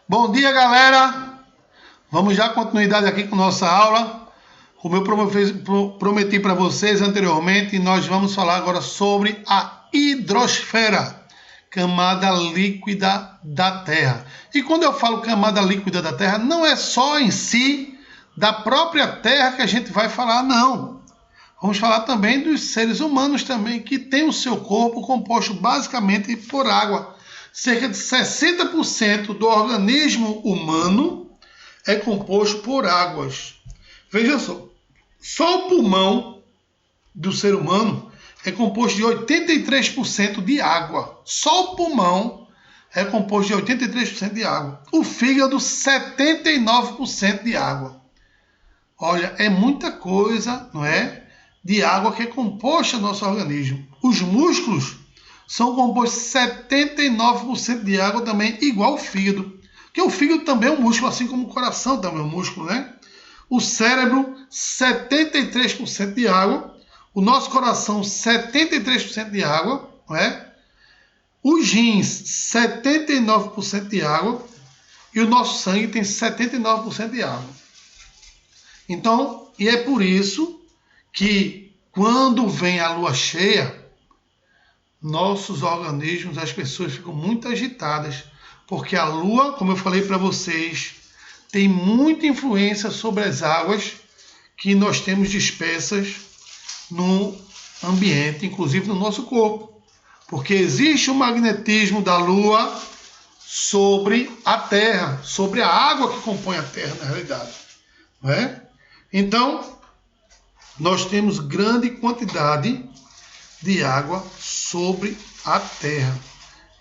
Bom dia, galera! Vamos dar continuidade aqui com nossa aula. Como eu prometi para vocês anteriormente, nós vamos falar agora sobre a hidrosfera, camada líquida da Terra. E quando eu falo camada líquida da Terra, não é só em si da própria Terra que a gente vai falar, não. Vamos falar também dos seres humanos também, que têm o seu corpo composto basicamente por água. Cerca de 60% do organismo humano é composto por águas. Veja só o pulmão do ser humano é composto de 83% de água. Só o pulmão é composto de 83% de água. O fígado, 79% de água. Olha, é muita coisa, não é? De água que é composta no nosso organismo. Os músculos são compostos 79% de água também, igual o fígado. Porque o fígado também é um músculo, assim como o coração também é um músculo, né? O cérebro, 73% de água. O nosso coração, 73% de água, não é? Os rins, 79% de água. E o nosso sangue tem 79% de água. Então, e é por isso que quando vem a lua cheia, nossos organismos, as pessoas ficam muito agitadas, porque a lua, como eu falei para vocês, tem muita influência sobre as águas que nós temos dispersas no ambiente, inclusive no nosso corpo. Porque existe o magnetismo da lua sobre a Terra, sobre a água que compõe a Terra, na realidade. Não é? Então, nós temos grande quantidade de água sobre a Terra.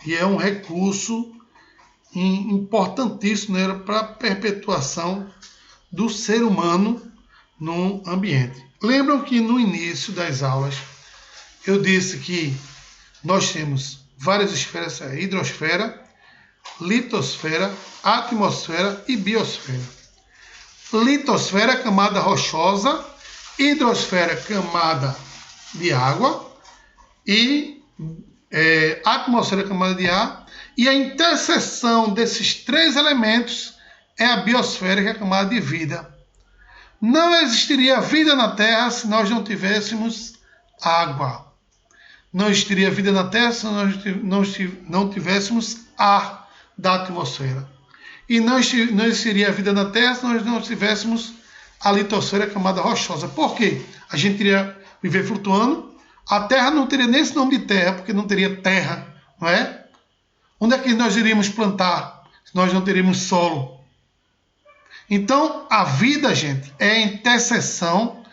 E é um recurso importantíssimo, né, para a perpetuação do ser humano no ambiente. Lembram que no início das aulas eu disse que nós temos várias esferas: hidrosfera, litosfera, atmosfera e biosfera. Litosfera, camada rochosa; hidrosfera, camada de água; e atmosfera, camada de ar. E a interseção desses três elementos é a biosfera, que é a camada de vida. Não existiria vida na Terra se nós não tivéssemos água. Não existiria vida na Terra se nós não tivéssemos ar da atmosfera. E não existiria vida na Terra se nós não tivéssemos a litosfera, camada rochosa. Por quê? A gente iria viver flutuando. A Terra não teria nem esse nome de Terra, porque não teria terra, não é? Onde é que nós iríamos plantar se nós não teríamos solo? Então, a vida, gente, é a interseção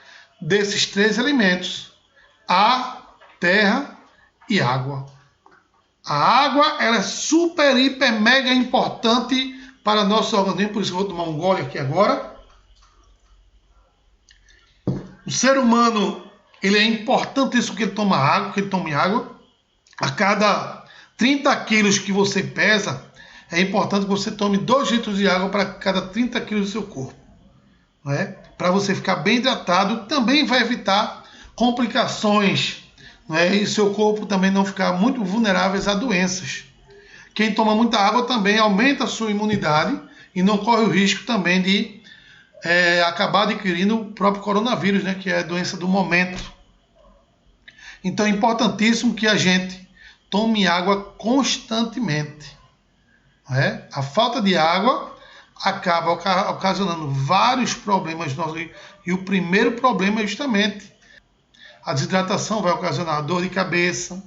desses três elementos: ar, terra e água. A água, ela é super, hiper, mega importante para nosso organismo, por isso eu vou tomar um gole aqui agora. O ser humano, ele é importantíssimo que ele tome água. A cada 30 quilos que você pesa, é importante que você tome 2 litros de água para cada 30 quilos do seu corpo. Não é? Para você ficar bem hidratado, também vai evitar complicações, não é? E seu corpo também não ficar muito vulnerável a doenças. Quem toma muita água também aumenta a sua imunidade e não corre o risco também de acabar adquirindo o próprio coronavírus, né? Que é a doença do momento. Então é importantíssimo que a gente tome água constantemente. Não é? A falta de água acaba ocasionando vários problemas. E o primeiro problema é justamente a desidratação. Vai ocasionar dor de cabeça,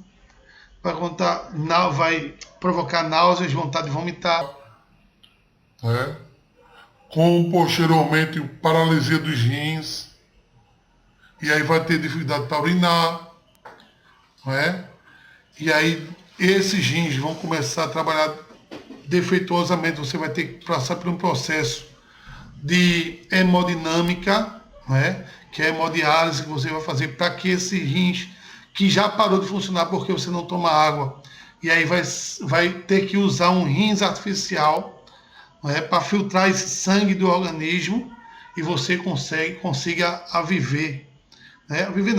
vai provocar náuseas, vontade de vomitar. Com posteriormente paralisia dos rins, e aí vai ter dificuldade para urinar, não é? E aí esses rins vão começar a trabalhar defeituosamente. Você vai ter que passar por um processo de hemodinâmica, não é? Que é a hemodiálise que você vai fazer para que esse rins, que já parou de funcionar porque você não toma água, e aí vai ter que usar um rins artificial, para filtrar esse sangue do organismo, e você consiga viver.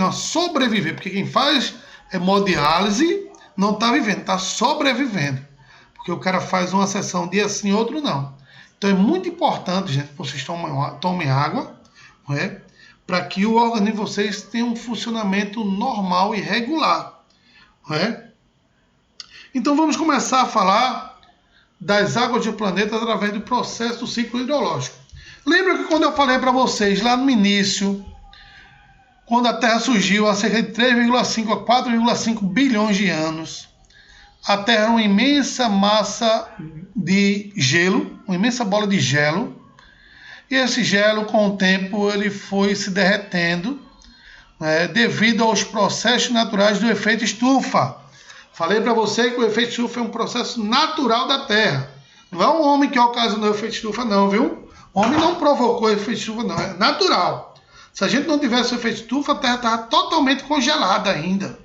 A sobreviver, porque quem faz hemodiálise não está vivendo, está sobrevivendo. porque o cara faz uma sessão dia sim, outro não. Então é muito importante, gente, que vocês tomem água, não é? Para que o organismo de vocês tenha um funcionamento normal e regular, não é? Então vamos começar a falar das águas do planeta através do processo do ciclo hidrológico. Lembra que quando eu falei para vocês lá no início, quando a Terra surgiu há cerca de 3,5 a 4,5 bilhões de anos, a Terra era uma imensa massa de gelo, uma imensa bola de gelo, e esse gelo, com o tempo, ele foi se derretendo, né, devido aos processos naturais do efeito estufa. Falei para você que o efeito estufa é um processo natural da Terra. Não é um homem que ocasionou o efeito estufa, não, viu? O homem não provocou o efeito estufa, não. É natural. Se a gente não tivesse o efeito estufa, a Terra estava totalmente congelada ainda.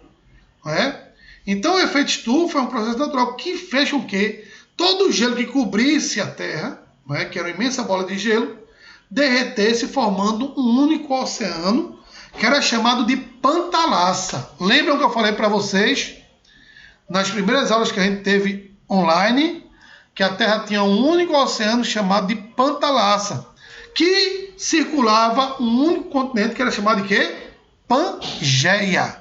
Não é? Então, o efeito estufa é um processo natural que fez com que todo o gelo que cobrisse a Terra, não é? Que era uma imensa bola de gelo, derretesse, formando um único oceano, que era chamado de Pantalassa. Lembram que eu falei para vocês, nas primeiras aulas que a gente teve online, que a Terra tinha um único oceano chamado de Pantalassa, que circulava um único continente que era chamado de quê? Pangeia.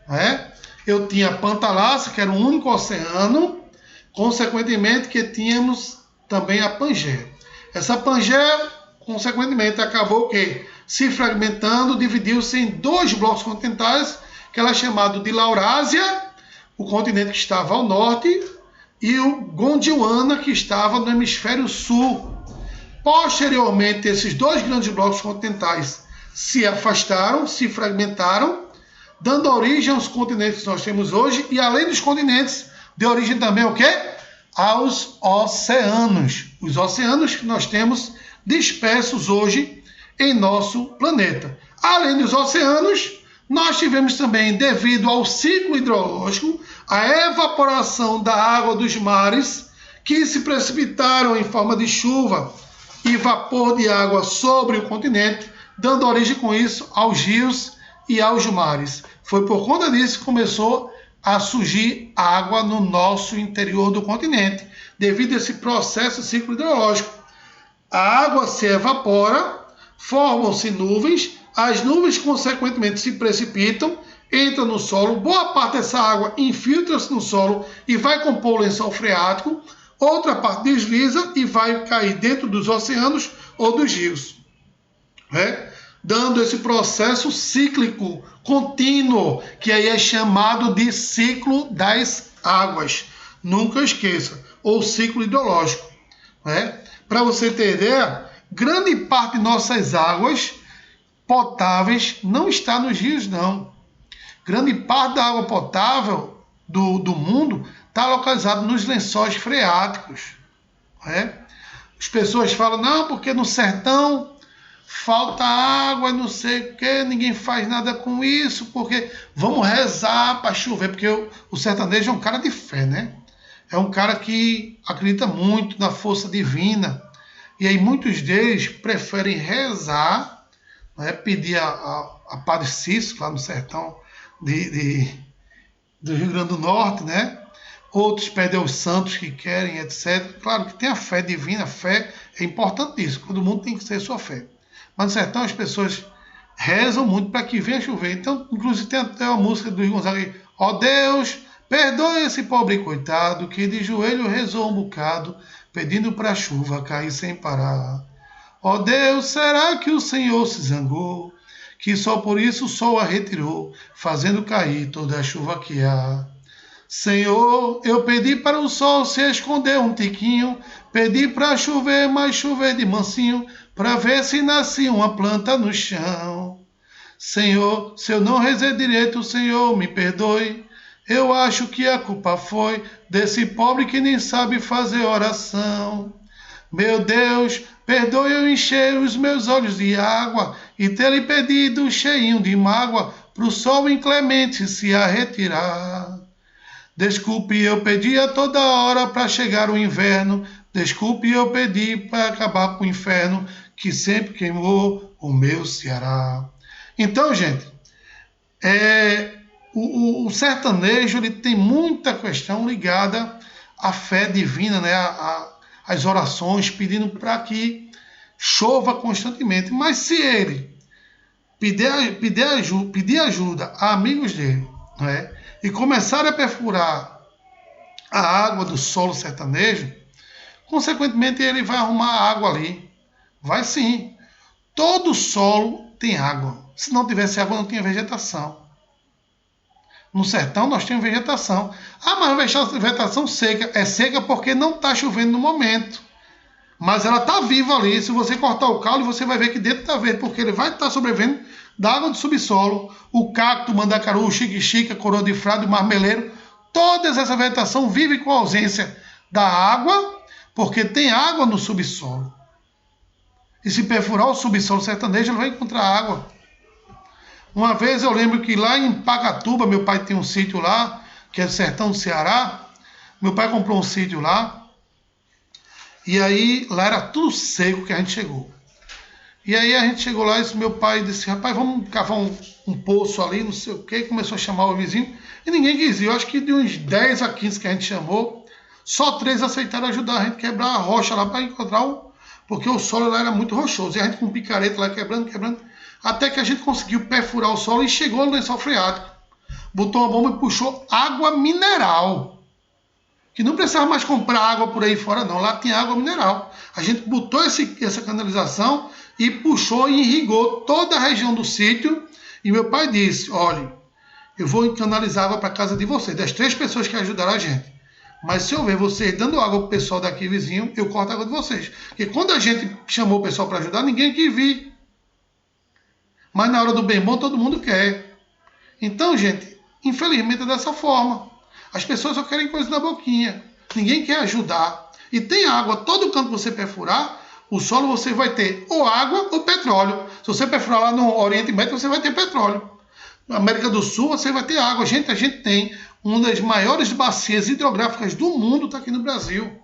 Né? Eu tinha Pantalassa, que era um único oceano, consequentemente que tínhamos também a Pangeia. Essa Pangeia, consequentemente, acabou o quê? Se fragmentando, dividiu-se em dois blocos continentais, que era chamado de Laurásia, o continente que estava ao norte, e o Gondwana, que estava no hemisfério sul. Posteriormente, esses dois grandes blocos continentais se afastaram, se fragmentaram, dando origem aos continentes que nós temos hoje, e além dos continentes, deu origem também o quê? Aos oceanos. Os oceanos que nós temos dispersos hoje em nosso planeta. Além dos oceanos, nós tivemos também, devido ao ciclo hidrológico, a evaporação da água dos mares, que se precipitaram em forma de chuva e vapor de água sobre o continente, dando origem com isso aos rios e aos mares. Foi por conta disso que começou a surgir água no nosso interior do continente, devido a esse processo ciclo hidrológico. A água se evapora, formam-se nuvens, as nuvens consequentemente se precipitam, entra no solo, boa parte dessa água infiltra-se no solo e vai compor o lençol freático, outra parte desliza e vai cair dentro dos oceanos ou dos rios, né? Dando esse processo cíclico contínuo, que aí é chamado de ciclo das águas. Nunca esqueça, ou ciclo hidrológico, né? Para você ter ideia, grande parte de nossas águas potáveis não está nos rios, não. Grande parte da água potável do mundo está localizada nos lençóis freáticos. Né? As pessoas falam, não, porque no sertão falta água, não sei o que, ninguém faz nada com isso, porque vamos rezar para chover, porque o sertanejo é um cara de fé, né? É um cara que acredita muito na força divina, e aí muitos deles preferem rezar, né? Pedir a Padre Cícero, lá no sertão do Rio Grande do Norte, né? Outros pedem aos santos que querem, etc. Claro que tem a fé divina, a fé é importantíssimo, todo mundo tem que ter sua fé. Mas no sertão as pessoas rezam muito para que venha chover. Então, inclusive, tem até uma música do Luiz Gonzaga, ó Deus, perdoe esse pobre coitado que de joelho rezou um bocado, pedindo para a chuva cair sem parar. Ó Deus, será que o Senhor se zangou, que só por isso o sol a retirou, fazendo cair toda a chuva que há? Senhor, eu pedi para o sol se esconder um tiquinho, pedi para chover, mas chover de mansinho, para ver se nascia uma planta no chão. Senhor, se eu não rezei direito, o Senhor me perdoe. Eu acho que a culpa foi desse pobre que nem sabe fazer oração. Meu Deus, perdoe eu encher os meus olhos de água e ter lhe pedido cheinho de mágoa pro sol inclemente se a retirar. Desculpe, eu pedi a toda hora para chegar o inverno. Desculpe, eu pedi para acabar com o inferno que sempre queimou o meu Ceará. Então, gente, o sertanejo ele tem muita questão ligada a fé divina, né? As orações, pedindo para que chova constantemente. Mas se ele pedir ajuda a amigos dele, né? E começar a perfurar a água do solo sertanejo, consequentemente ele vai arrumar água ali. Vai sim. Todo solo tem água. Se não tivesse água, não tinha vegetação. No sertão nós temos vegetação. Ah, mas a vegetação seca. É seca porque não está chovendo no momento. Mas ela está viva ali. Se você cortar o caule, você vai ver que dentro está verde, porque ele vai estar sobrevivendo da água do subsolo. O cacto, o mandacaru, o xique-xique, a coroa de frade, o marmeleiro, toda essa vegetação vive com a ausência da água, porque tem água no subsolo. E se perfurar o subsolo sertanejo, ele vai encontrar água. Uma vez eu lembro que lá em Pacatuba, meu pai tem um sítio lá, que é o sertão do Ceará. Meu pai comprou um sítio lá. E aí lá era tudo seco que a gente chegou. E aí a gente chegou lá e meu pai disse, rapaz, vamos cavar um poço ali, não sei o quê. Começou a chamar o vizinho. E ninguém quis ir. Eu acho que de uns 10 a 15 que a gente chamou, só 3 aceitaram ajudar a gente a quebrar a rocha lá para encontrar porque o solo lá era muito rochoso. E a gente com um picareta lá quebrando. Até que a gente conseguiu perfurar o solo e chegou no lençol freático. Botou uma bomba e puxou água mineral. Que não precisava mais comprar água por aí fora, não. Lá tinha água mineral. A gente botou essa canalização e puxou e irrigou toda a região do sítio. E meu pai disse, olha, eu vou canalizar água para a casa de vocês, das 3 pessoas que ajudaram a gente. Mas se eu ver vocês dando água para o pessoal daqui vizinho, eu corto a água de vocês. Porque quando a gente chamou o pessoal para ajudar, ninguém quis vir. Mas na hora do bem bom, todo mundo quer. Então, gente, infelizmente é dessa forma. As pessoas só querem coisa na boquinha. Ninguém quer ajudar. E tem água. Todo canto que você perfurar, o solo você vai ter ou água ou petróleo. Se você perfurar lá no Oriente Médio, você vai ter petróleo. Na América do Sul, você vai ter água. Gente, a gente tem uma das maiores bacias hidrográficas do mundo, está aqui no Brasil.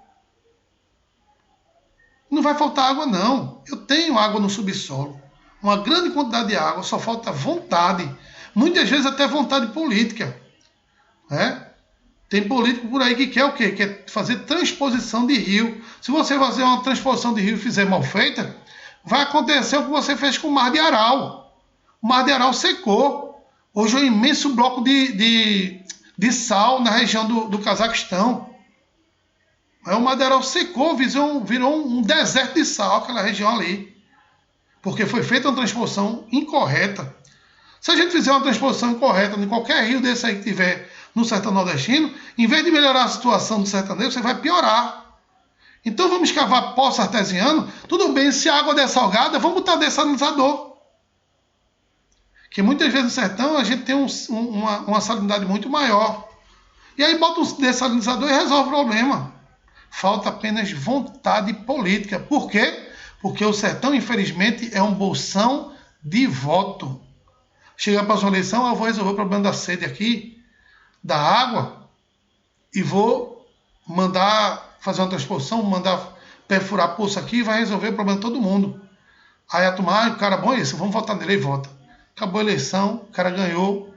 Não vai faltar água, não. Eu tenho água no subsolo. Uma grande quantidade de água, só falta vontade. Muitas vezes até vontade política. Né? Tem político por aí que quer o quê? Quer fazer transposição de rio. Se você fazer uma transposição de rio e fizer mal feita, vai acontecer o que você fez com o Mar de Aral. O Mar de Aral secou. Hoje é um imenso bloco de sal na região do Cazaquistão. O Mar de Aral secou, virou um deserto de sal, aquela região ali. Porque foi feita uma transposição incorreta. Se a gente fizer uma transposição incorreta em qualquer rio desse aí que tiver no sertão nordestino, em vez de melhorar a situação do sertanejo, você vai piorar. Então vamos cavar poço artesiano, tudo bem, se a água der salgada, vamos botar dessalinizador. Que muitas vezes no sertão a gente tem uma salinidade muito maior. E aí bota um dessalinizador e resolve o problema. Falta apenas vontade política. Por quê? Porque o sertão, infelizmente, é um bolsão de voto. Chega a próxima eleição, eu vou resolver o problema da sede aqui, da água, e vou mandar fazer uma transposição, mandar perfurar poço aqui e vai resolver o problema de todo mundo. Aí a turma, o cara bom é esse, vamos votar nele, e vota. Acabou a eleição, o cara ganhou,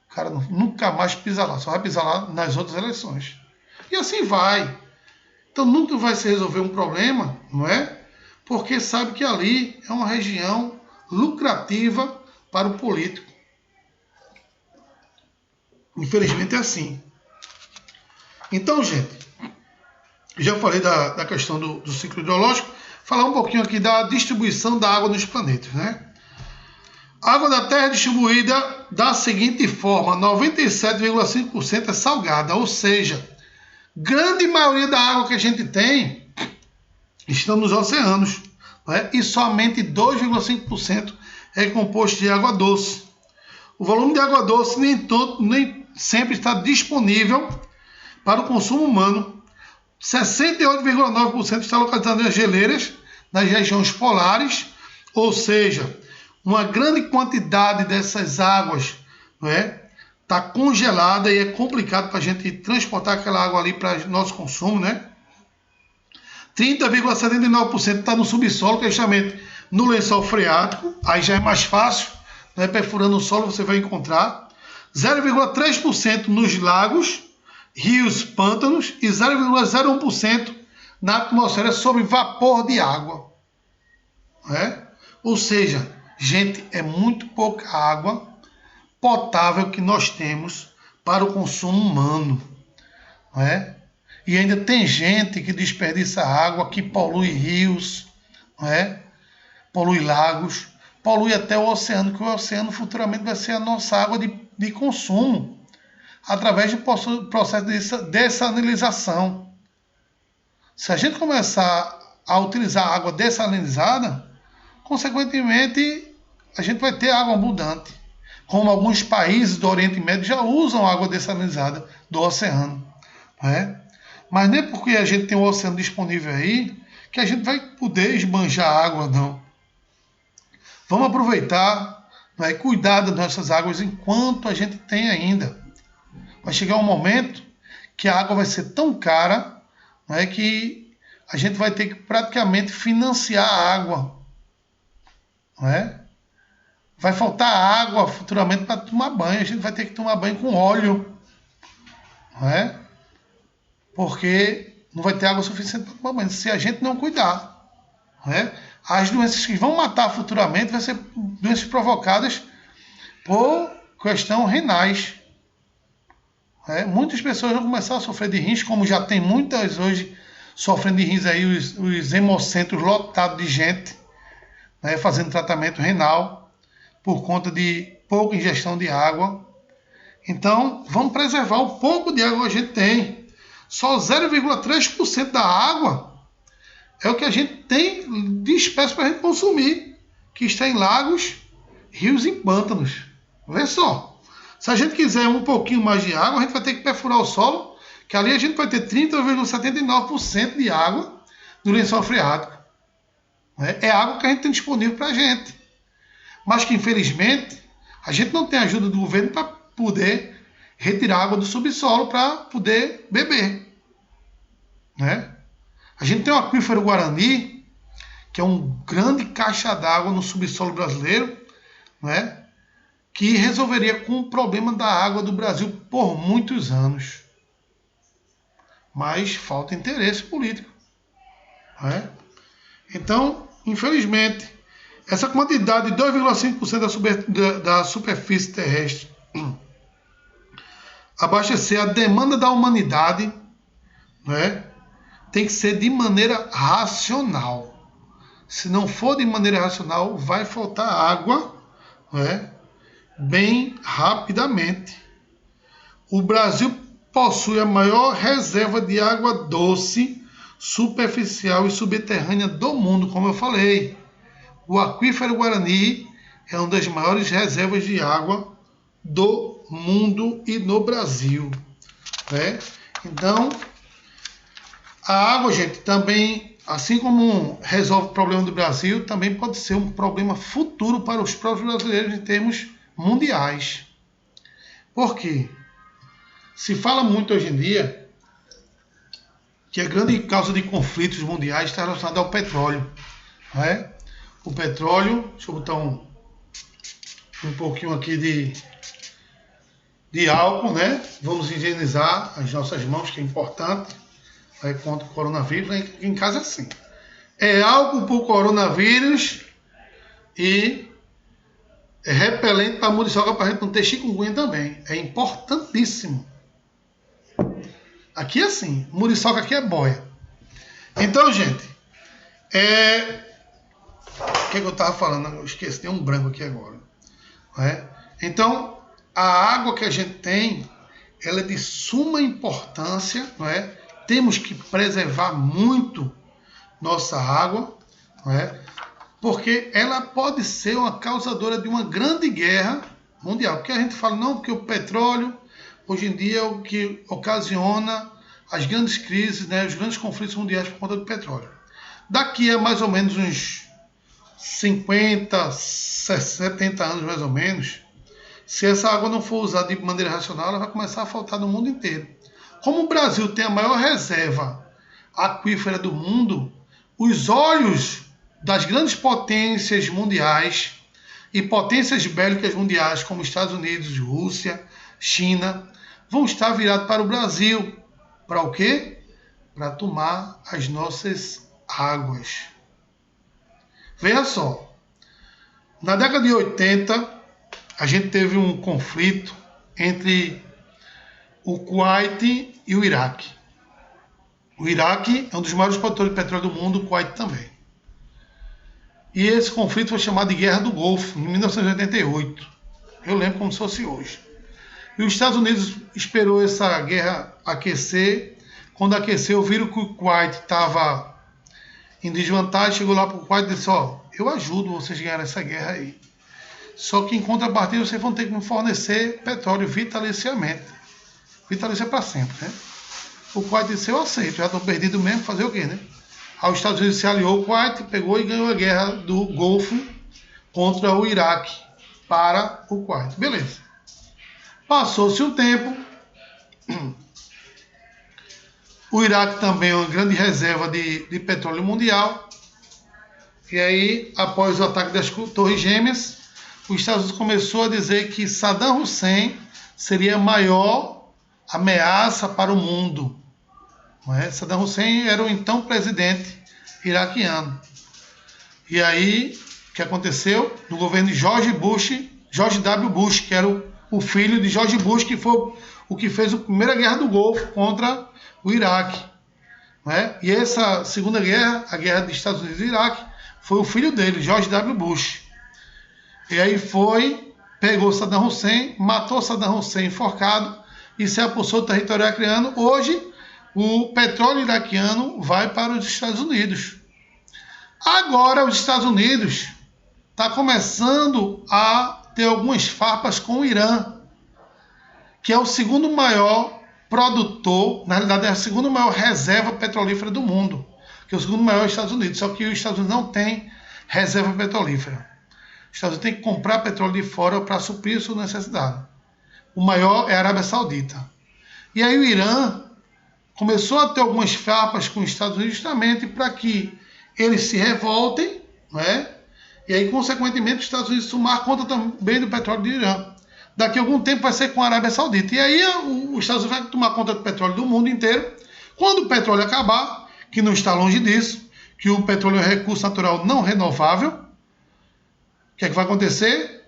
o cara nunca mais pisa lá, só vai pisar lá nas outras eleições. E assim vai. Então nunca vai se resolver um problema, não é? Porque sabe que ali é uma região lucrativa para o político. Infelizmente é assim. Então, gente, já falei da questão do ciclo hidrológico, falar um pouquinho aqui da distribuição da água nos planetas, né? A água da Terra é distribuída da seguinte forma: 97,5% é salgada, ou seja, grande maioria da água que a gente tem estão nos oceanos, né? E somente 2,5% é composto de água doce. O volume de água doce nem sempre está disponível para o consumo humano. 68,9% está localizado nas geleiras, nas regiões polares, ou seja, uma grande quantidade dessas águas, né, está congelada e é complicado para a gente transportar aquela água ali para nosso consumo, né? 30,79% está no subsolo, que é justamente no lençol freático, aí já é mais fácil, né? Perfurando o solo você vai encontrar. 0,3% nos lagos rios, pântanos e 0,01% na atmosfera sob vapor de água. Ou seja, gente, é muito pouca água potável que nós temos para o consumo humano. E ainda tem gente que desperdiça água, que polui rios, polui lagos, polui até o oceano, que o oceano futuramente vai ser a nossa água de consumo, através do processo de dessalinização. Se a gente começar a utilizar água dessalinizada, consequentemente, a gente vai ter água abundante, como alguns países do Oriente Médio já usam água dessalinizada do oceano. Mas nem porque a gente tem o oceano disponível aí, que a gente vai poder esbanjar água, não. Vamos aproveitar e cuidar das nossas águas enquanto a gente tem ainda. Vai chegar um momento que a água vai ser tão cara que a gente vai ter que praticamente financiar a água. Vai faltar água futuramente para tomar banho. A gente vai ter que tomar banho com óleo. Porque não vai ter água suficiente para tomar banho se a gente não cuidar. As doenças que vão matar futuramente vão ser doenças provocadas por questão renais. Muitas pessoas vão começar a sofrer de rins, como já tem muitas hoje sofrendo de rins aí, os hemocentros lotados de gente, fazendo tratamento renal por conta de pouca ingestão de água. Então, vamos preservar o pouco de água que a gente tem. Só 0,3% da água é o que a gente tem de espécie para a gente consumir, que está em lagos, rios e pântanos. Vê só. Se a gente quiser um pouquinho mais de água, a gente vai ter que perfurar o solo, que ali a gente vai ter 30,79% de água do lençol freático. É água que a gente tem disponível para a gente. Mas que, infelizmente, a gente não tem ajuda do governo para poder retirar água do subsolo para poder beber. A gente tem o aquífero Guarani, que é um grande caixa d'água no subsolo brasileiro, que resolveria com o problema da água do Brasil por muitos anos. Mas falta interesse político. Então, infelizmente, essa quantidade de 2,5% da superfície terrestre abastecer a demanda da humanidade, tem que ser de maneira racional. Se não for de maneira racional, vai faltar água, bem rapidamente. O Brasil possui a maior reserva de água doce, superficial e subterrânea do mundo, como eu falei. O aquífero Guarani é uma das maiores reservas de água do mundo e no Brasil. Então, a água, gente, também, assim como resolve o problema do Brasil, também pode ser um problema futuro para os próprios brasileiros em termos mundiais. Por quê? Se fala muito hoje em dia que a grande causa de conflitos mundiais está relacionada ao petróleo. O petróleo, deixa eu botar um pouquinho aqui de álcool, Vamos higienizar as nossas mãos, que é importante, contra o coronavírus. Em casa é assim. É álcool para o coronavírus e é repelente para a muriçoca, para a gente não ter chikungunya também. É importantíssimo. Aqui é assim, muriçoca aqui é boia. Então, gente, o que eu estava falando? Eu esqueci, tem um branco aqui agora. Então, a água que a gente tem, ela é de suma importância, Temos que preservar muito nossa água, porque ela pode ser uma causadora de uma grande guerra mundial. Porque a gente fala, não, porque o petróleo, hoje em dia, é o que ocasiona as grandes crises, os grandes conflitos mundiais por conta do petróleo. Daqui a mais ou menos uns 50, 70 anos, mais ou menos, se essa água não for usada de maneira racional, ela vai começar a faltar no mundo inteiro. Como o Brasil tem a maior reserva aquífera do mundo, os olhos das grandes potências mundiais e potências bélicas mundiais, como Estados Unidos, Rússia, China, vão estar virados para o Brasil. Para o quê? Para tomar as nossas águas. Veja só, na década de 80, a gente teve um conflito entre o Kuwait e o Iraque. O Iraque é um dos maiores produtores de petróleo do mundo, o Kuwait também. E esse conflito foi chamado de Guerra do Golfo, em 1988. Eu lembro como se fosse hoje. E os Estados Unidos esperou essa guerra aquecer. Quando aqueceu, viram que o Kuwait estava em desvantagem, chegou lá para o Kuwait e disse, eu ajudo vocês a ganhar essa guerra aí. Só que em contrapartida vocês vão ter que me fornecer petróleo vitaliciamente. Vitalício é para sempre, né? O Kuwait disse, eu aceito, já estou perdido mesmo, fazer o quê, né? Aí os Estados Unidos se aliou, o Kuwait pegou e ganhou a guerra do Golfo contra o Iraque para o Kuwait. Beleza. Passou-se um tempo, o Iraque também é uma grande reserva de petróleo mundial, e aí, após o ataque das Torres Gêmeas, os Estados Unidos começou a dizer que Saddam Hussein seria a maior ameaça para o mundo. Não é? Saddam Hussein era o então presidente iraquiano. E aí, o que aconteceu? No governo de George W. Bush, que era o filho de George Bush, que foi o que fez a primeira guerra do Golfo contra o Iraque. Não é? E essa segunda guerra, a guerra dos Estados Unidos e Iraque, foi o filho dele, George W. Bush. E aí pegou Saddam Hussein, matou Saddam Hussein enforcado e se apossou do território iraquiano. Hoje, o petróleo iraquiano vai para os Estados Unidos. Agora, os Estados Unidos está começando a ter algumas farpas com o Irã, que é o segundo maior produtor, na realidade é a segunda maior reserva petrolífera do mundo, que é o segundo maior é os Estados Unidos, só que os Estados Unidos não têm reserva petrolífera. Os Estados Unidos têm que comprar petróleo de fora para suprir sua necessidade. O maior é a Arábia Saudita. E aí o Irã começou a ter algumas farpas com os Estados Unidos justamente para que eles se revoltem, não é? E aí, consequentemente, os Estados Unidos tomar conta também do petróleo do Irã. Daqui a algum tempo vai ser com a Arábia Saudita. E aí os Estados Unidos vão tomar conta do petróleo do mundo inteiro. Quando o petróleo acabar, que não está longe disso, que o petróleo é um recurso natural não renovável, o que é que vai acontecer?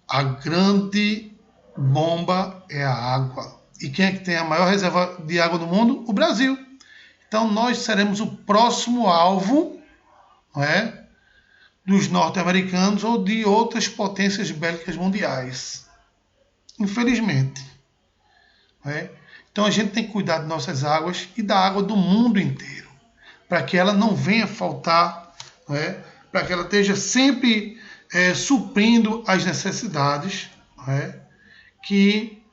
A grande bomba é a água. E quem é que tem a maior reserva de água do mundo? O Brasil. Então nós seremos o próximo alvo, não é, dos norte-americanos ou de outras potências bélicas mundiais. Infelizmente. Não é? Então a gente tem que cuidar de nossas águas e da água do mundo inteiro, para que ela não venha faltar, não é? Para que ela esteja sempre suprindo as necessidades, não é? Que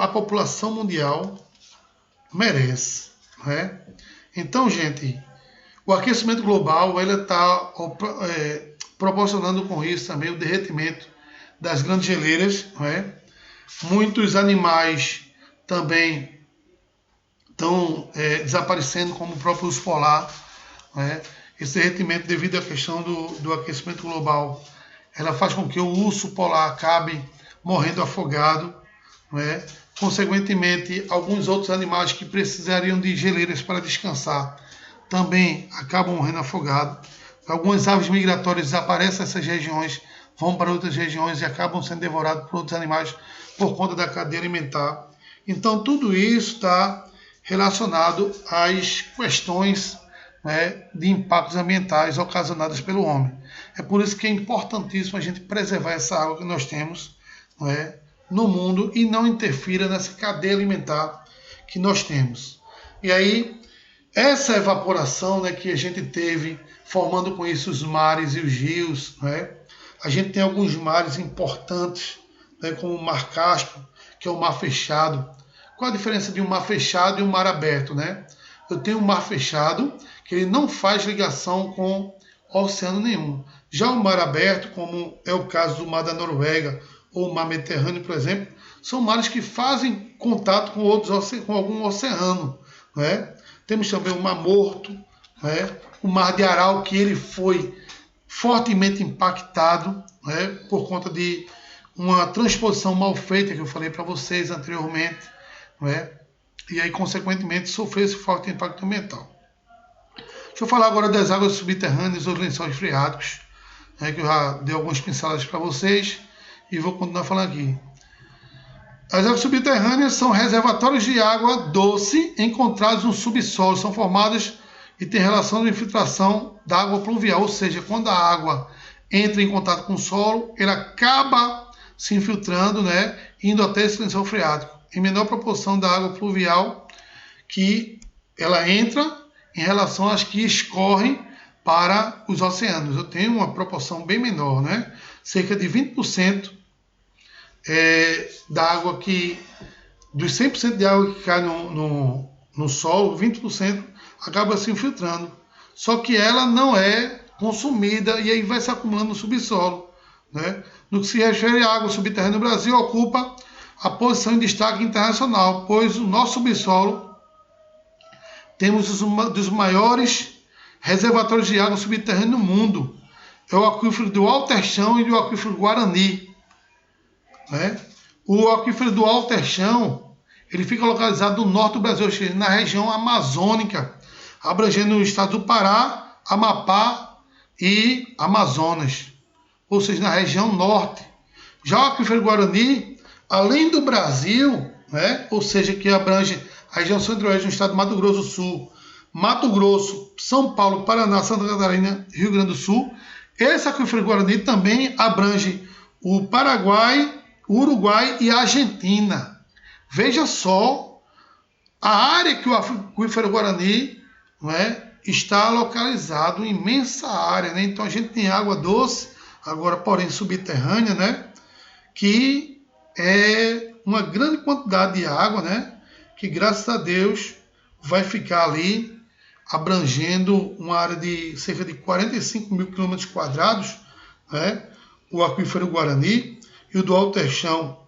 a população mundial merece. Não é? Então, gente, o aquecimento global está proporcionando com isso também o derretimento das grandes geleiras. Não é? Muitos animais também estão desaparecendo, como o próprio urso polar. Não é? Esse derretimento, devido à questão do aquecimento global, ela faz com que o urso polar acabe morrendo afogado. Não é? Consequentemente, alguns outros animais que precisariam de geleiras para descansar também acabam morrendo afogados. Algumas aves migratórias desaparecem dessas regiões, vão para outras regiões e acabam sendo devorados por outros animais por conta da cadeia alimentar. Então, tudo isso está relacionado às questões, né, de impactos ambientais ocasionados pelo homem. É por isso que é importantíssimo a gente preservar essa água que nós temos, não é, no mundo e não interfira nessa cadeia alimentar que nós temos. E aí, essa evaporação, né, que a gente teve, formando com isso os mares e os rios, né? A gente tem alguns mares importantes, né, como o Mar Cáspio, que é o mar fechado. Qual a diferença de um mar fechado e um mar aberto, né? Eu tenho um mar fechado, que ele não faz ligação com oceano nenhum. Já o mar aberto, como é o caso do Mar da Noruega, ou o mar Mediterrâneo, por exemplo, são mares que fazem contato com algum oceano. Né? Temos também o Mar Morto, né? O Mar de Aral, que ele foi fortemente impactado, né, por conta de uma transposição mal feita, que eu falei para vocês anteriormente, não é? E aí, consequentemente, sofrer esse forte impacto ambiental. Deixa eu falar agora das águas subterrâneas ou lençóis freáticos, que eu já dei algumas pinceladas para vocês e vou continuar falando aqui. As águas subterrâneas são reservatórios de água doce encontrados no subsolo, são formadas e têm relação de infiltração da água pluvial, ou seja, quando a água entra em contato com o solo, ela acaba se infiltrando, né, indo até esse lençol freático, em menor proporção da água pluvial que ela entra em relação às que escorrem para os oceanos. Eu tenho uma proporção bem menor, né? Cerca de 20% da água dos 100% de água que cai no solo, 20% acaba se infiltrando. Só que ela não é consumida e aí vai se acumulando no subsolo, né? No que se refere à água subterrânea no Brasil, ocupa a posição em destaque internacional, pois o nosso subsolo temos dos maiores reservatórios de água subterrânea no mundo. É o aquífero do Alterchão e do aquífero Guarani, né? O aquífero do Alterchão, ele fica localizado no norte do Brasil, ou seja, na região amazônica, abrangendo o estado do Pará, Amapá e Amazonas, ou seja, na região norte. Já o aquífero Guarani, além do Brasil, né, ou seja, que abrange a região centro-oeste do estado do Mato Grosso do Sul, Mato Grosso, São Paulo, Paraná, Santa Catarina, Rio Grande do Sul, esse aquífero Guarani também abrange o Paraguai, o Uruguai e a Argentina. Veja só a área que o aquífero Guarani, não é, está localizado, imensa área, né? Então a gente tem água doce, agora porém subterrânea, né? Que é uma grande quantidade de água, né? Que graças a Deus vai ficar ali abrangendo uma área de cerca de 45 mil quilômetros quadrados, né? O aquífero Guarani e o do Alterchão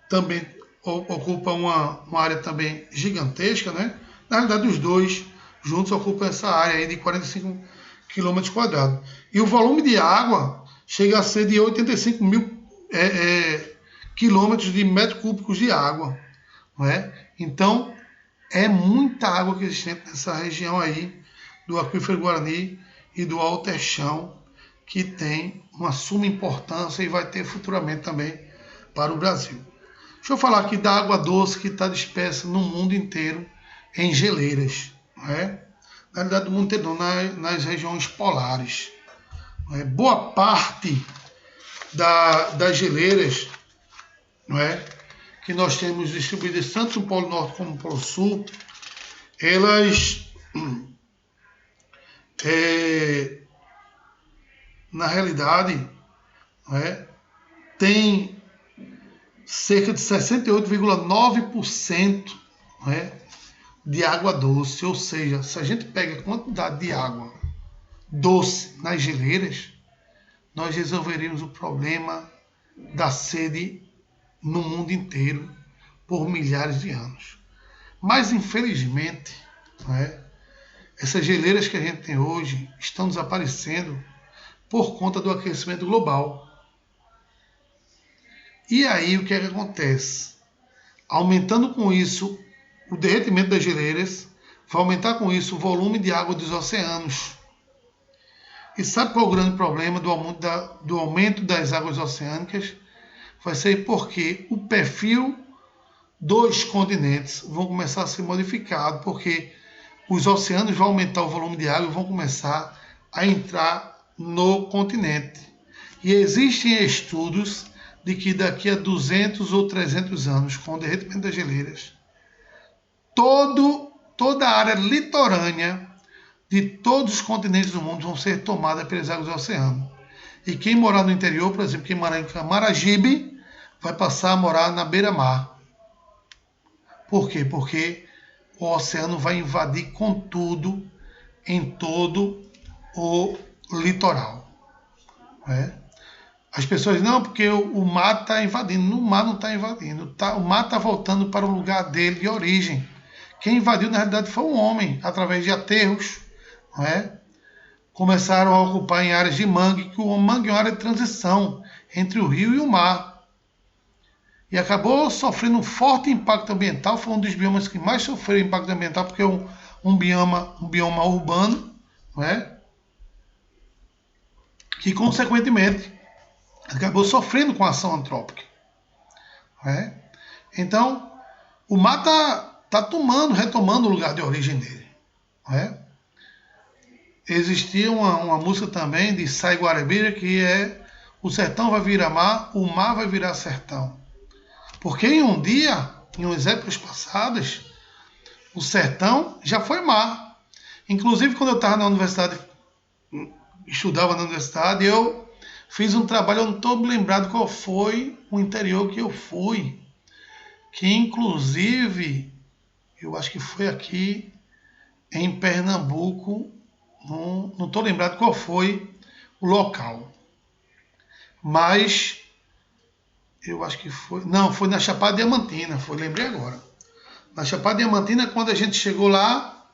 também ocupa uma área também gigantesca, né? Na realidade, os dois juntos ocupam essa área aí de 45 quilômetros quadrados. E o volume de água chega a ser de 85 mil quilômetros de metros cúbicos de água, não é? Então, é muita água que existe nessa região aí do aquífero Guarani e do Alterchão, que tem uma suma importância e vai ter futuramente também para o Brasil. Deixa eu falar aqui da água doce que está dispersa no mundo inteiro em geleiras, não é? Na realidade, do mundo inteiro não, nas regiões polares. Não é? Boa parte das geleiras, não é, que nós temos distribuídas tanto no Polo Norte como no Polo Sul, elas, na realidade, não é, tem cerca de 68,9%, não é, de água doce. Ou seja, se a gente pega a quantidade de água doce nas geleiras, nós resolveríamos o problema da sede no mundo inteiro por milhares de anos. Mas, infelizmente, não é, essas geleiras que a gente tem hoje estão desaparecendo por conta do aquecimento global. E aí, o que é que acontece? Aumentando com isso o derretimento das geleiras, vai aumentar com isso o volume de água dos oceanos. E sabe qual é o grande problema do aumento das águas oceânicas? Vai ser porque o perfil dos continentes vão começar a ser modificado, porque os oceanos vão aumentar o volume de água e vão começar a entrar no continente. E existem estudos de que daqui a 200 ou 300 anos, com o derretimento das geleiras, toda a área litorânea de todos os continentes do mundo vão ser tomadas pelas águas do oceano. E quem morar no interior, por exemplo, quem morar em Camaragibe, vai passar a morar na beira-mar. Por quê? Porque o oceano vai invadir com tudo em todo o litoral. Né? As pessoas dizem, não, porque o mar está invadindo. O mar não está invadindo. O mar está voltando para o lugar dele de origem. Quem invadiu, na realidade, foi o homem, através de aterros, não é? começaram a ocupar em áreas de mangue, que o mangue é uma área de transição entre o rio e o mar. E acabou sofrendo um forte impacto ambiental, foi um dos biomas que mais sofreu impacto ambiental, porque é um bioma urbano, não é? Que, consequentemente, acabou sofrendo com a ação antrópica. Não é? Então, o mar está retomando o lugar de origem dele. Não é? Existia uma música também de Sai Guarabira, que é: o sertão vai virar mar, o mar vai virar sertão. Porque em um dia, em umas épocas passadas, o sertão já foi mar. Inclusive, quando eu estava na universidade, estudava na universidade, eu fiz um trabalho, eu não estou me lembrado qual foi o interior que eu fui, que inclusive, eu acho que foi aqui em Pernambuco, não estou lembrado qual foi o local, mas eu acho que foi, não, foi na Chapada Diamantina, lembrei agora. Na Chapada Diamantina, quando a gente chegou lá,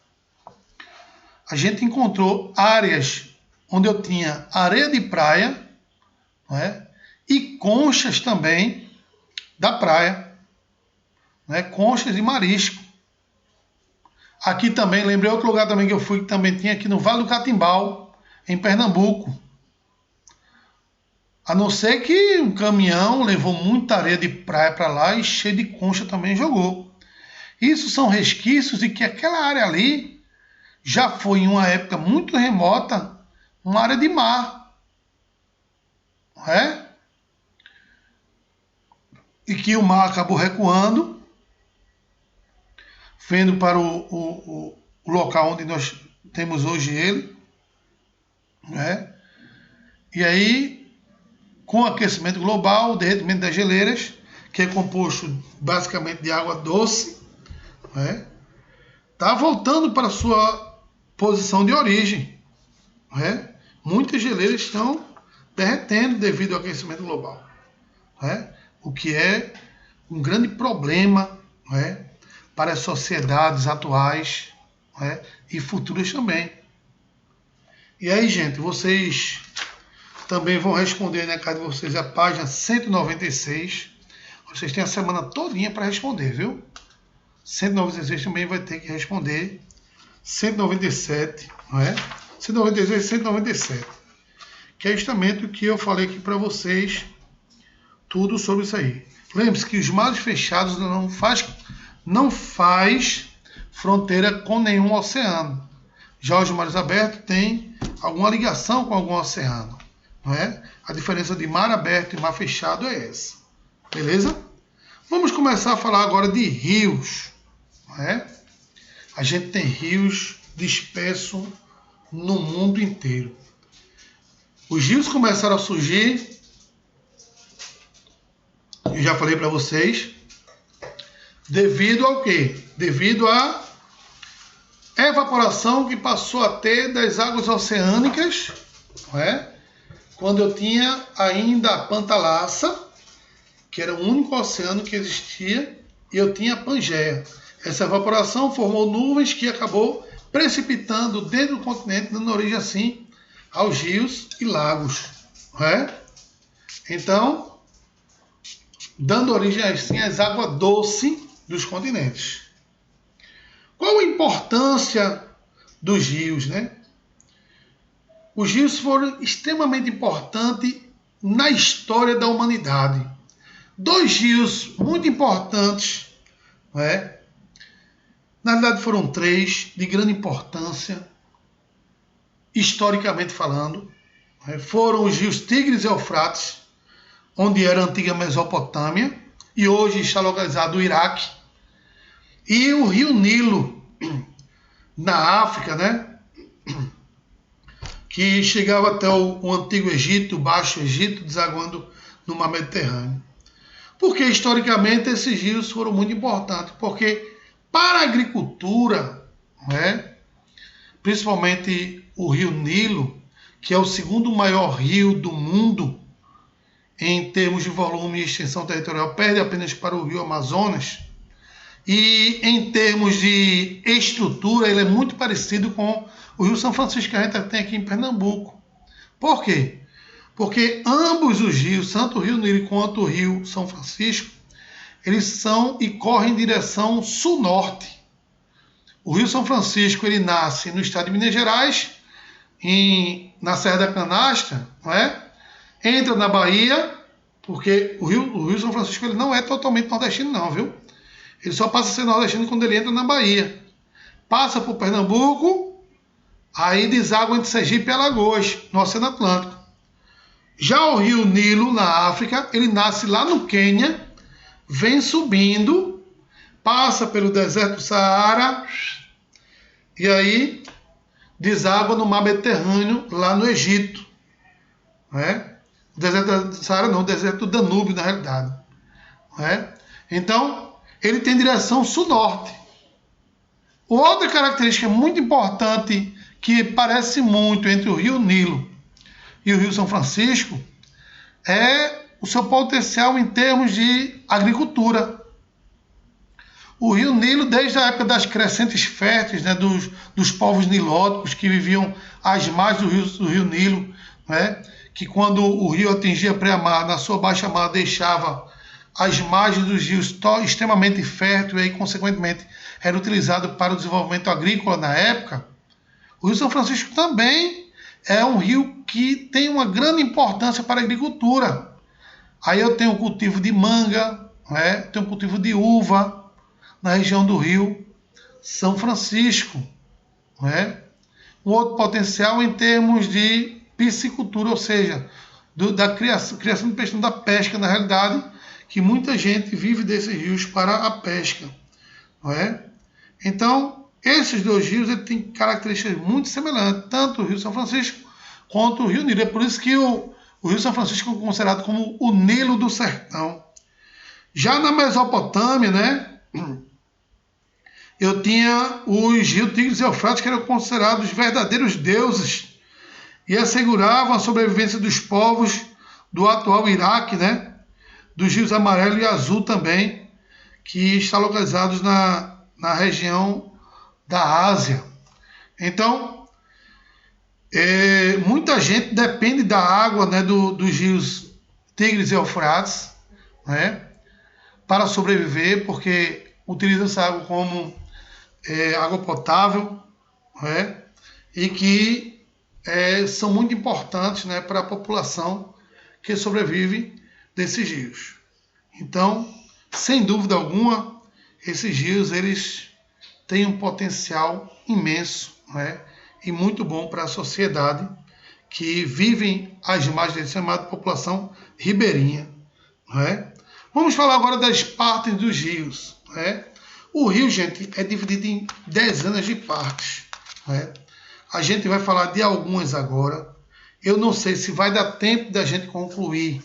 a gente encontrou áreas onde eu tinha areia de praia, não é? E conchas também da praia, não é? Conchas de marisco. Aqui também, lembrei outro lugar também que eu fui, que também tinha aqui no Vale do Catimbau, em Pernambuco. A não ser que um caminhão levou muita areia de praia para lá e cheio de concha também jogou. Isso são resquícios de que aquela área ali já foi, em uma época muito remota, uma área de mar. Não é? E que o mar acabou recuando, vendo para o local onde nós temos hoje ele. Não é? E aí, com o aquecimento global, o derretimento das geleiras, que é composto basicamente de água doce, está voltando para a sua posição de origem. Muitas geleiras estão derretendo devido ao aquecimento global. O que é um grande problema para as sociedades atuais e futuras também. E aí, gente, vocês também vão responder na casa de vocês a página 196. Vocês têm a semana todinha para responder, viu? 196 também vai ter que responder. 197, não é? 196 e 197. Que é justamente o que eu falei aqui para vocês. Tudo sobre isso aí. Lembre-se que os mares fechados não faz fronteira com nenhum oceano. Já os mares abertos têm alguma ligação com algum oceano. Não é? A diferença de mar aberto e mar fechado é essa. Beleza? Vamos começar a falar agora de rios. Não é? A gente tem rios dispersos no mundo inteiro. Os rios começaram a surgir, eu já falei para vocês, devido ao quê? Devido à evaporação que passou a ter das águas oceânicas, não é? Quando eu tinha ainda a Pantalassa, que era o único oceano que existia, e eu tinha a Pangeia. Essa evaporação formou nuvens que acabou precipitando dentro do continente, dando origem assim aos rios e lagos. Não é? Então, dando origem assim às águas doces dos continentes. Qual a importância dos rios, né? Os rios foram extremamente importantes na história da humanidade. Dois rios muito importantes, não é? Na verdade foram três, de grande importância, historicamente falando. Foram os rios Tigres e Eufrates, onde era a antiga Mesopotâmia, e hoje está localizado o Iraque. E o rio Nilo, na África, né? Que chegava até o Antigo Egito, o Baixo Egito, desaguando no Mar Mediterrâneo. Porque, historicamente, esses rios foram muito importantes. Porque, para a agricultura, né, principalmente o rio Nilo, que é o segundo maior rio do mundo, em termos de volume e extensão territorial, perde apenas para o rio Amazonas, e em termos de estrutura ele é muito parecido com o Rio São Francisco que a gente tem aqui em Pernambuco. Por quê? Porque ambos os rios, tanto o Rio Nilo quanto o Rio São Francisco, eles são e correm em direção sul-norte. O Rio São Francisco ele nasce no estado de Minas Gerais, na Serra da Canastra, não é? Entra na Bahia, porque o Rio São Francisco ele não é totalmente nordestino não, viu? Ele só passa a ser nordestino quando ele entra na Bahia. Passa por Pernambuco, aí deságua entre Sergipe e Alagoas, no Oceano Atlântico. Já o Rio Nilo, na África, ele nasce lá no Quênia, vem subindo, passa pelo deserto do Saara, e aí deságua no mar Mediterrâneo, lá no Egito. Não é? O deserto do Saara não, o deserto do Danúbio, na realidade. Não é? Então, ele tem direção sul-norte. Outra característica muito importante, que parece muito entre o Rio Nilo e o Rio São Francisco, é o seu potencial em termos de agricultura. O Rio Nilo, desde a época das crescentes férteis, né, dos povos nilóticos que viviam às margens do Rio Nilo, né, que quando o rio atingia pré-mar, na sua baixa mar, deixava as margens dos rios extremamente férteis e aí, consequentemente, era utilizado para o desenvolvimento agrícola na época. O Rio São Francisco também é um rio que tem uma grande importância para a agricultura. Aí eu tenho o cultivo de manga, né, tenho o cultivo de uva, na região do Rio São Francisco. Não é? Um outro potencial em termos de piscicultura, ou seja, da criação de peixe, da pesca, na realidade, que muita gente vive desses rios para a pesca. Não é? Então, esses dois rios ele têm características muito semelhantes, tanto o Rio São Francisco quanto o Rio Nilo. É por isso que o Rio São Francisco é considerado como o Nilo do Sertão. Já na Mesopotâmia, né? Eu tinha os rios Tigres e Eufrates, que eram considerados verdadeiros deuses e asseguravam a sobrevivência dos povos do atual Iraque, né? Dos rios Amarelo e Azul também, que estão localizados na região da Ásia. Então, muita gente depende da água, né, dos rios Tigres e Eufrates, né, para sobreviver, porque utiliza essa água como água potável, né, e que são muito importantes, né, para a população que sobrevive desses rios. Então, sem dúvida alguma, esses rios eles têm um potencial imenso, né, e muito bom para a sociedade que vivem às margens deles, chamada população ribeirinha. Né? Vamos falar agora das partes dos rios. Né? O rio, gente, é dividido em dezenas de partes. Né? A gente vai falar de algumas agora. Eu não sei se vai dar tempo da gente concluir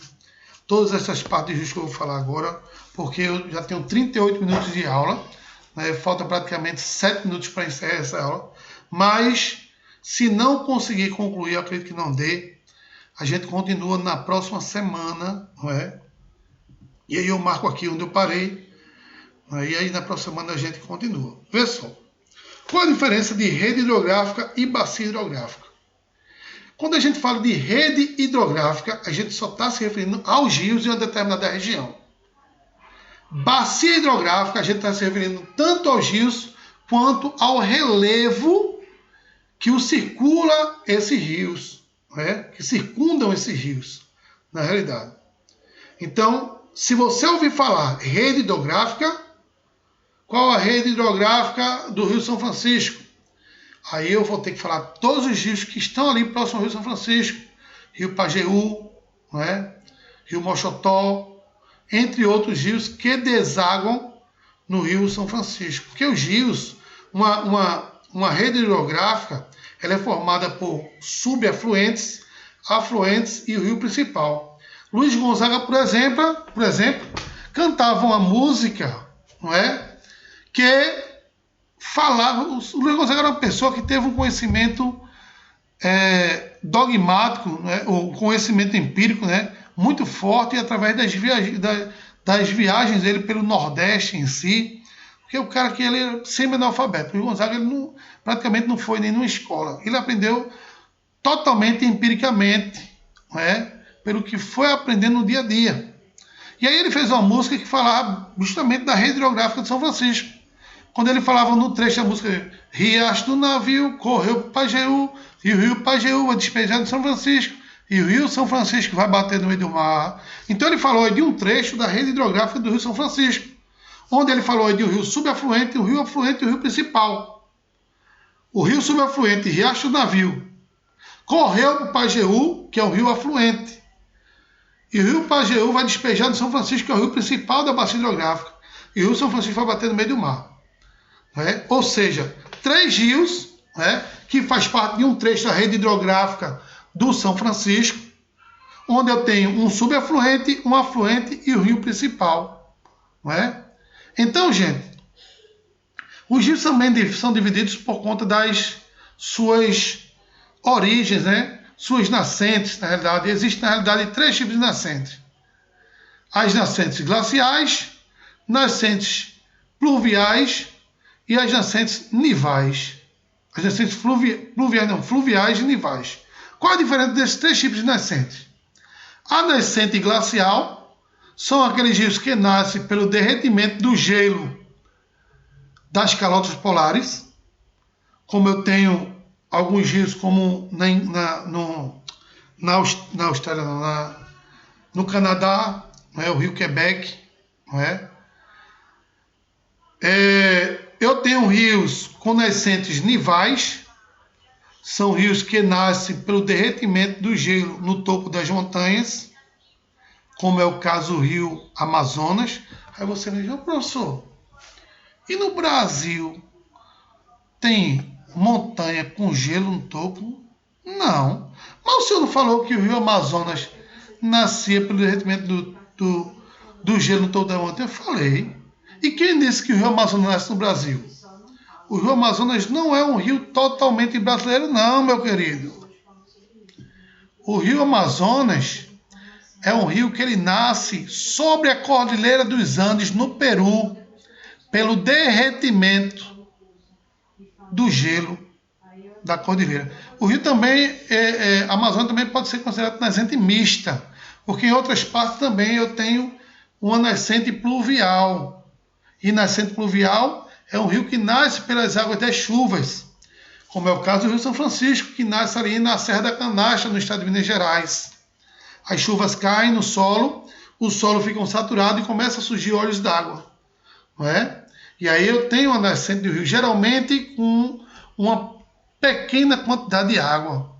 todas essas partes dos rios que eu vou falar agora, porque eu já tenho 38 minutos de aula. Né? Falta praticamente 7 minutos para encerrar essa aula. Mas, se não conseguir concluir, eu acredito que não dê, a gente continua na próxima semana, não é? E aí eu marco aqui onde eu parei, e aí na próxima semana a gente continua. Vê só. Qual a diferença de rede hidrográfica e bacia hidrográfica? Quando a gente fala de rede hidrográfica, a gente só está se referindo aos rios de uma determinada região. Bacia hidrográfica, a gente está se referindo tanto aos rios quanto ao relevo que o circula esses rios, né? Que circundam esses rios, na realidade. Então, se você ouvir falar rede hidrográfica, qual a rede hidrográfica do Rio São Francisco? Aí eu vou ter que falar todos os rios que estão ali próximo ao Rio São Francisco, Rio Pajeú, né? Rio Mochotó, entre outros rios que desaguam no Rio São Francisco. Porque os rios, uma rede hidrográfica, ela é formada por subafluentes, afluentes e o rio principal. Luiz Gonzaga, por exemplo, cantava uma música, não é? Que falava... O Luiz Gonzaga era uma pessoa que teve um conhecimento dogmático, né? Ou conhecimento empírico, né? Muito forte, e através das viagens dele pelo Nordeste em si, porque porque o cara que ele era semi-analfabeto. O Rio Gonzaga ele praticamente não foi nem numa escola. Ele aprendeu totalmente empiricamente, né, pelo que foi aprendendo no dia a dia. E aí ele fez uma música que falava justamente da rede hidrográfica de São Francisco. Quando ele falava no trecho da música, riacho do navio, correu para Pajeú, e o rio Pajeú vai despejar de São Francisco, e o rio São Francisco vai bater no meio do mar. Então ele falou de um trecho da rede hidrográfica do rio São Francisco, onde ele falou de um rio subafluente, um rio afluente e o rio principal. O rio subafluente, riacho do navio, correu para Pajeú, que é o rio afluente. E o rio Pajeú vai despejar de São Francisco, que é o rio principal da bacia hidrográfica. E o rio São Francisco vai bater no meio do mar. Né? Ou seja, 3 rios, né, que faz parte de um trecho da rede hidrográfica do São Francisco, onde eu tenho um subafluente, um afluente e o rio principal. Né? Então, gente, os rios também são divididos por conta das suas origens, né? Suas nascentes, na realidade. Existem, na realidade, 3 tipos de nascentes. As nascentes glaciais, nascentes pluviais e as nascentes nivais. As nascentes fluviais e nivais. Qual a diferença desses 3 tipos de nascentes? A nascente glacial são aqueles rios que nascem pelo derretimento do gelo das calotas polares, como eu tenho alguns rios como na Austrália, não, no Canadá, não é? O rio Quebec. Não é? Eu tenho rios com nascentes nivais, são rios que nascem pelo derretimento do gelo no topo das montanhas, como é o caso do rio Amazonas. Aí você me diz, professor, e no Brasil tem montanha com gelo no topo? Não. Mas o senhor não falou que o rio Amazonas nascia pelo derretimento do gelo no topo da montanha? Eu falei. E quem disse que o rio Amazonas nasce no Brasil? O rio Amazonas não é um rio totalmente brasileiro, não, meu querido. O rio Amazonas é um rio que ele nasce sobre a Cordilheira dos Andes, no Peru, pelo derretimento do gelo da cordilheira. O rio também, a Amazônia também pode ser considerado nascente mista, porque em outras partes também eu tenho uma nascente pluvial. E nascente pluvial é um rio que nasce pelas águas das chuvas, como é o caso do rio São Francisco, que nasce ali na Serra da Canastra, no estado de Minas Gerais. As chuvas caem no solo, o solo fica saturado e começa a surgir olhos d'água. Não é? E aí eu tenho uma nascente do rio, geralmente com uma pequena quantidade de água.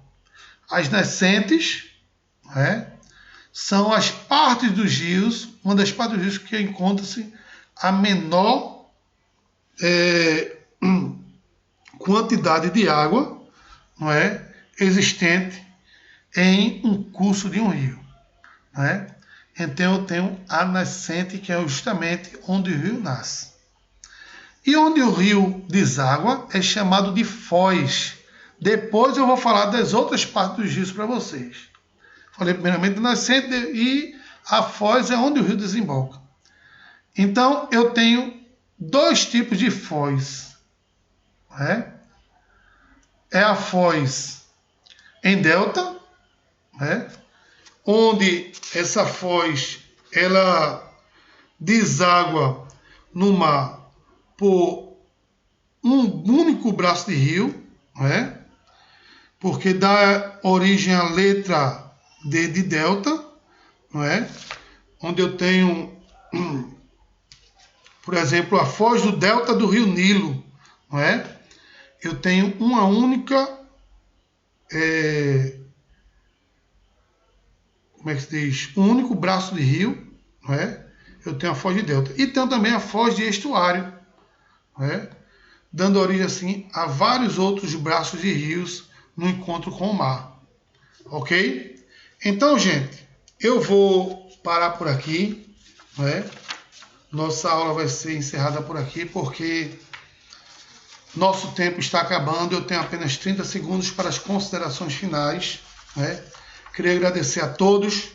As nascentes, não é, são as partes dos rios, uma das partes dos rios que encontra-se a menor quantidade de água, não é, existente em um curso de um rio. Não é? Então eu tenho a nascente, que é justamente onde o rio nasce. E onde o rio deságua é chamado de foz. Depois eu vou falar das outras partes dos rios para vocês. Falei primeiramente da nascente e a foz é onde o rio desemboca. Então eu tenho 2 tipos de foz. É a foz em delta, onde essa foz ela deságua no mar por um único braço de rio, porque dá origem à letra D de delta, onde eu tenho, por exemplo, a foz do delta do rio Nilo, eu tenho uma única, como é que se diz? Um único braço de rio, eu tenho a foz de delta. E tenho também a foz de estuário, dando origem assim a vários outros braços de rios no encontro com o mar. Ok? Então, gente, eu vou parar por aqui. Nossa aula vai ser encerrada por aqui, porque nosso tempo está acabando. Eu tenho apenas 30 segundos para as considerações finais. Queria agradecer a todos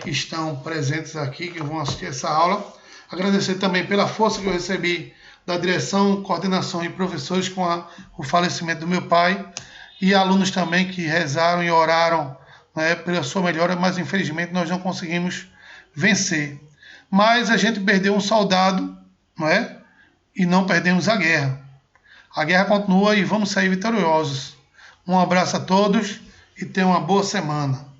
que estão presentes aqui, que vão assistir essa aula. Agradecer também pela força que eu recebi da direção, coordenação e professores com o falecimento do meu pai, e alunos também que rezaram e oraram, né, pela sua melhora, mas infelizmente nós não conseguimos vencer. Mas a gente perdeu um soldado, não é? E não perdemos a guerra. A guerra continua e vamos sair vitoriosos. Um abraço a todos e tenham uma boa semana.